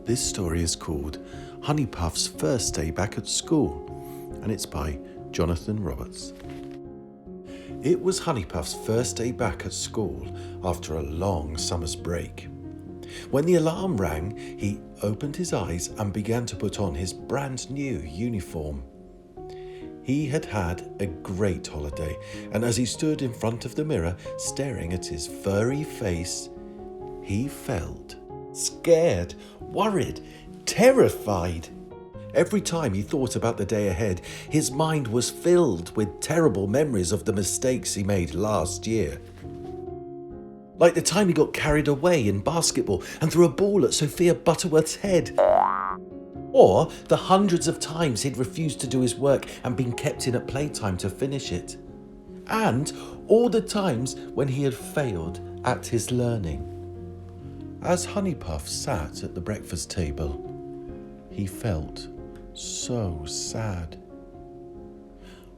This story is called Honeypuff's First Day Back at School, and it's by Jonathan Roberts. It was Honeypuff's first day back at school after a long summer's break. When the alarm rang, he opened his eyes and began to put on his brand new uniform. He had had a great holiday, and as he stood in front of the mirror staring at his furry face, he felt scared, worried, terrified. Every time he thought about the day ahead, his mind was filled with terrible memories of the mistakes he made last year. Like the time he got carried away in basketball and threw a ball at Sophia Butterworth's head. Or the hundreds of times he'd refused to do his work and been kept in at playtime to finish it. And all the times when he had failed at his learning. As Honeypuff sat at the breakfast table, he felt so sad.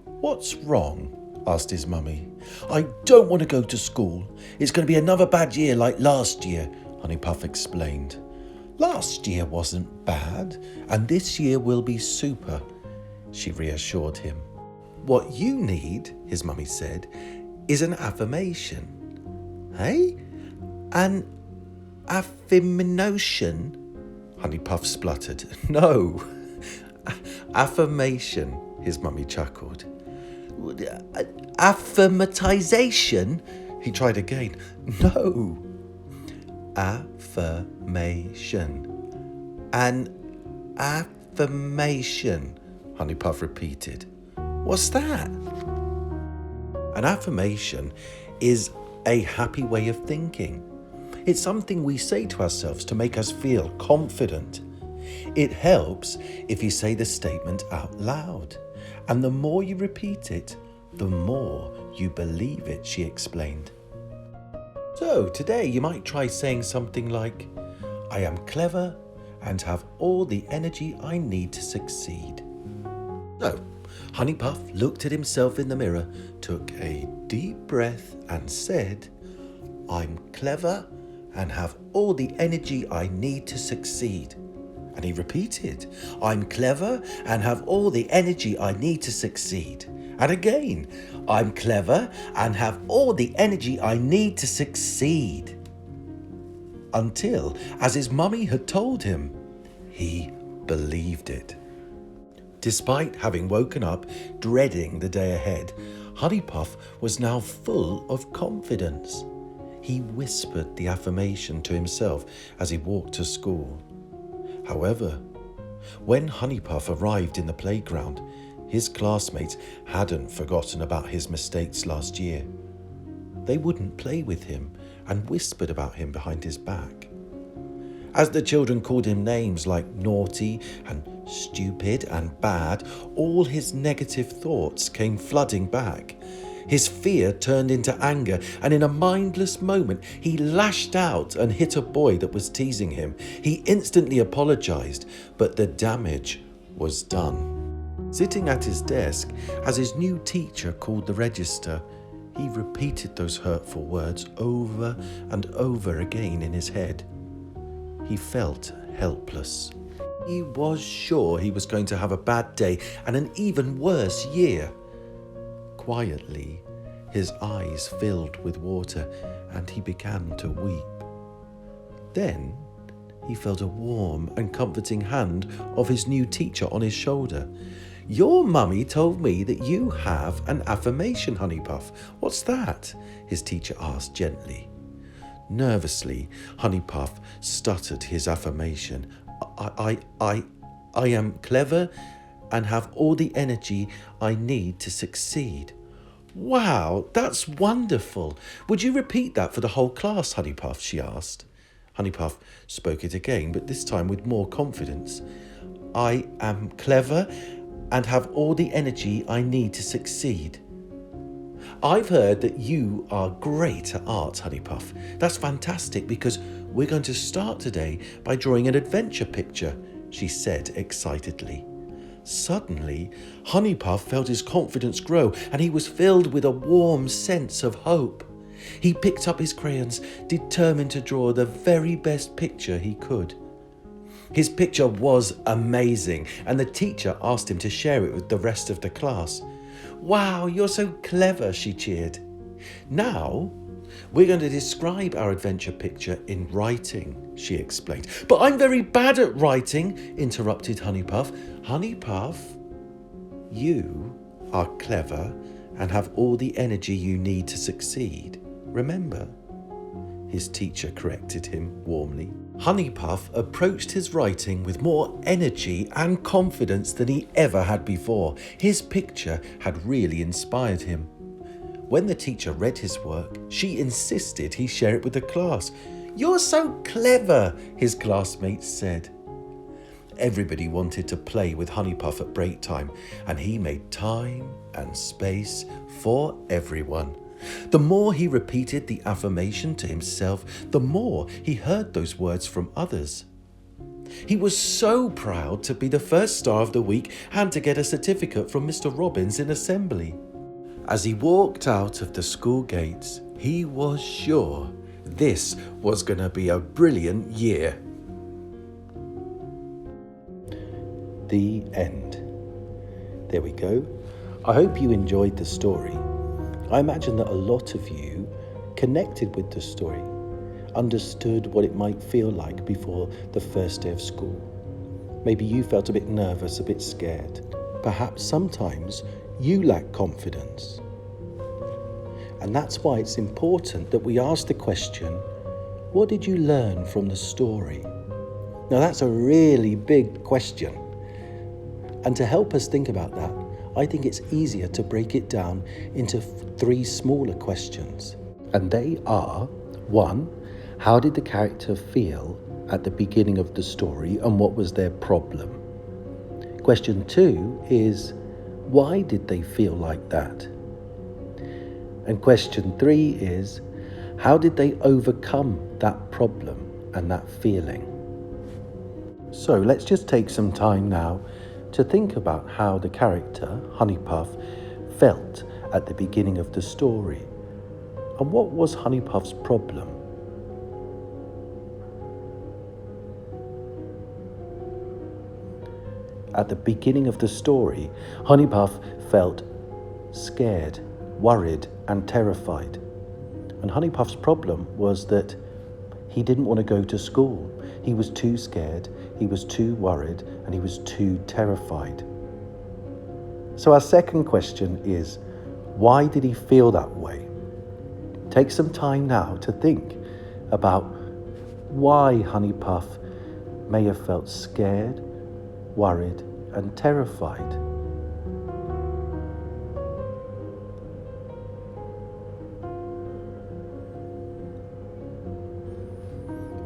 "What's wrong?" asked his mummy. "I don't want to go to school. It's going to be another bad year like last year," Honeypuff explained. "Last year wasn't bad, and this year will be super," she reassured him. "What you need," his mummy said, "is an affirmation." "Hey? An affirmation?" Honeypuff spluttered. "No, affirmation," his mummy chuckled. "Affirmatization?" He tried again. "No, affirmation. An affirmation," Honeypuff repeated. "What's that?" An affirmation is a happy way of thinking. It's something we say to ourselves to make us feel confident. It helps if you say the statement out loud, and the more you repeat it, the more you believe it, she explained. So today you might try saying something like, "I am clever and have all the energy I need to succeed." So Honeypuff looked at himself in the mirror, took a deep breath and said, "I'm clever and have all the energy I need to succeed." And he repeated, "I'm clever and have all the energy I need to succeed." And again, "I'm clever and have all the energy I need to succeed." Until, as his mummy had told him, he believed it. Despite having woken up dreading the day ahead, Honeypuff was now full of confidence. He whispered the affirmation to himself as he walked to school. However, when Honeypuff arrived in the playground, his classmates hadn't forgotten about his mistakes last year. They wouldn't play with him and whispered about him behind his back. As the children called him names like naughty and stupid and bad, all his negative thoughts came flooding back. His fear turned into anger, and in a mindless moment, he lashed out and hit a boy that was teasing him. He instantly apologized, but the damage was done. Sitting at his desk, as his new teacher called the register, he repeated those hurtful words over and over again in his head. He felt helpless. He was sure he was going to have a bad day and an even worse year. Quietly, his eyes filled with water and he began to weep. Then he felt a warm and comforting hand of his new teacher on his shoulder. "Your mummy told me that you have an affirmation, Honeypuff. What's that?" his teacher asked gently. Nervously, Honeypuff stuttered his affirmation. I am clever and have all the energy I need to succeed." "Wow, that's wonderful. Would you repeat that for the whole class, Honeypuff?" she asked. Honeypuff spoke it again, but this time with more confidence. "I am clever and have all the energy I need to succeed." "I've heard that you are great at art, Honeypuff. That's fantastic because we're going to start today by drawing an adventure picture," she said excitedly. Suddenly, Honeypuff felt his confidence grow and he was filled with a warm sense of hope. He picked up his crayons, determined to draw the very best picture he could. His picture was amazing, and the teacher asked him to share it with the rest of the class. "Wow, you're so clever," she cheered. "Now, we're going to describe our adventure picture in writing," she explained. "But I'm very bad at writing," interrupted Honeypuff. "Honeypuff, you are clever and have all the energy you need to succeed. Remember?" His teacher corrected him warmly. Honeypuff approached his writing with more energy and confidence than he ever had before. His picture had really inspired him. When the teacher read his work, she insisted he share it with the class. "You're so clever," his classmates said. Everybody wanted to play with Honeypuff at break time, and he made time and space for everyone. The more he repeated the affirmation to himself, the more he heard those words from others. He was so proud to be the first star of the week and to get a certificate from Mr. Robbins in Assembly. As he walked out of the school gates, he was sure this was going to be a brilliant year. The end. There we go. I hope you enjoyed the story. I imagine that a lot of you connected with the story, understood what it might feel like before the first day of school. Maybe you felt a bit nervous, a bit scared. Perhaps sometimes you lack confidence. And that's why it's important that we ask the question, what did you learn from the story? Now that's a really big question. And to help us think about that, I think it's easier to break it down into 3 smaller questions. And they are, 1, how did the character feel at the beginning of the story and what was their problem? Question 2 is, why did they feel like that? And question 3 is, how did they overcome that problem and that feeling? So let's just take some time now to think about how the character, Honeypuff, felt at the beginning of the story. And what was Honeypuff's problem? At the beginning of the story, Honeypuff felt scared, worried, and terrified. And Honeypuff's problem was that he didn't want to go to school. He was too scared, he was too worried, and he was too terrified. So our second question is, why did he feel that way? Take some time now to think about why Honeypuff may have felt scared, worried, and terrified.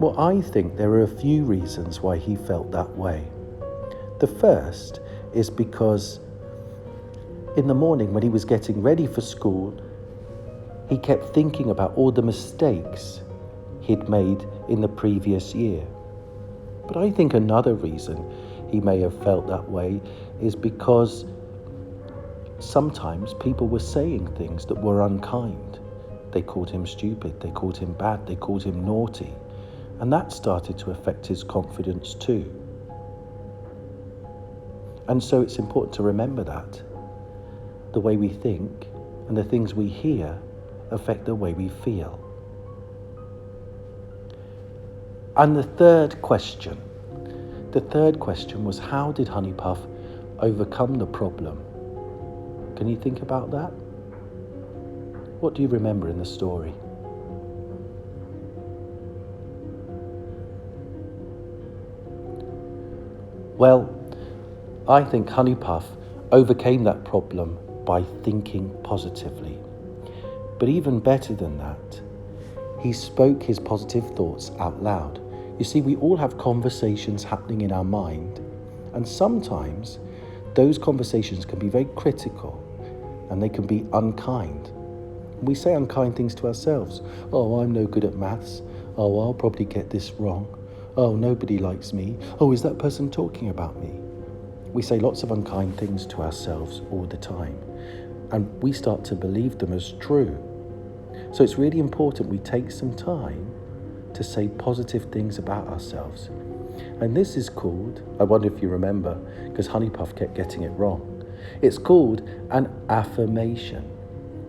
Well, I think there are a few reasons why he felt that way. The first is because in the morning when he was getting ready for school, he kept thinking about all the mistakes he'd made in the previous year. But I think another reason he may have felt that way is because sometimes people were saying things that were unkind. They called him stupid, they called him bad, they called him naughty. And that started to affect his confidence too. And so it's important to remember that. The way we think and the things we hear affect the way we feel. And the third question was, how did Honeypuff overcome the problem? Can you think about that? What do you remember in the story? Well, I think Honeypuff overcame that problem by thinking positively. But even better than that, he spoke his positive thoughts out loud. You see, we all have conversations happening in our mind, and sometimes those conversations can be very critical and they can be unkind. We say unkind things to ourselves. Oh, I'm no good at maths. Oh, I'll probably get this wrong. Oh, nobody likes me. Oh, is that person talking about me? We say lots of unkind things to ourselves all the time, and we start to believe them as true. So it's really important we take some time to say positive things about ourselves. And this is called, I wonder if you remember, because Honeypuff kept getting it wrong, it's called an affirmation.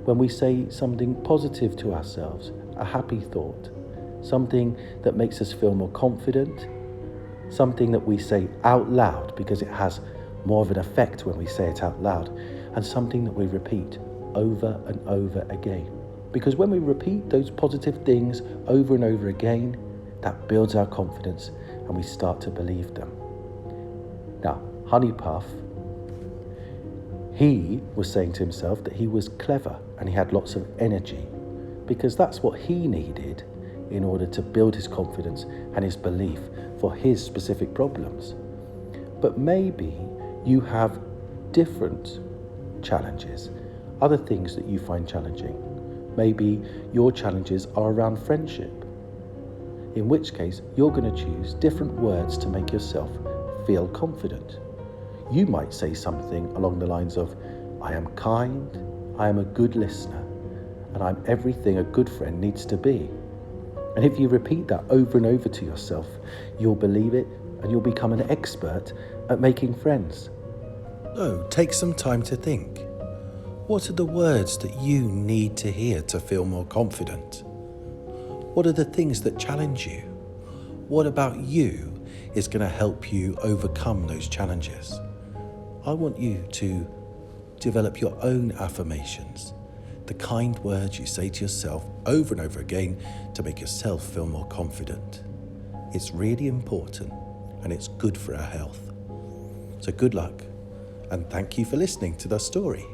When we say something positive to ourselves, a happy thought, something that makes us feel more confident, something that we say out loud because it has more of an effect when we say it out loud, and something that we repeat over and over again. Because when we repeat those positive things over and over again, that builds our confidence and we start to believe them. Now, Honeypuff, he was saying to himself that he was clever and he had lots of energy, because that's what he needed in order to build his confidence and his belief for his specific problems. But maybe you have different challenges, other things that you find challenging. Maybe your challenges are around friendship, in which case you're going to choose different words to make yourself feel confident. You might say something along the lines of, I am kind, I am a good listener, and I'm everything a good friend needs to be. And if you repeat that over and over to yourself, you'll believe it and you'll become an expert at making friends. So take some time to think. What are the words that you need to hear to feel more confident? What are the things that challenge you? What about you is going to help you overcome those challenges? I want you to develop your own affirmations, the kind words you say to yourself over and over again to make yourself feel more confident. It's really important and it's good for our health. So good luck and thank you for listening to the story.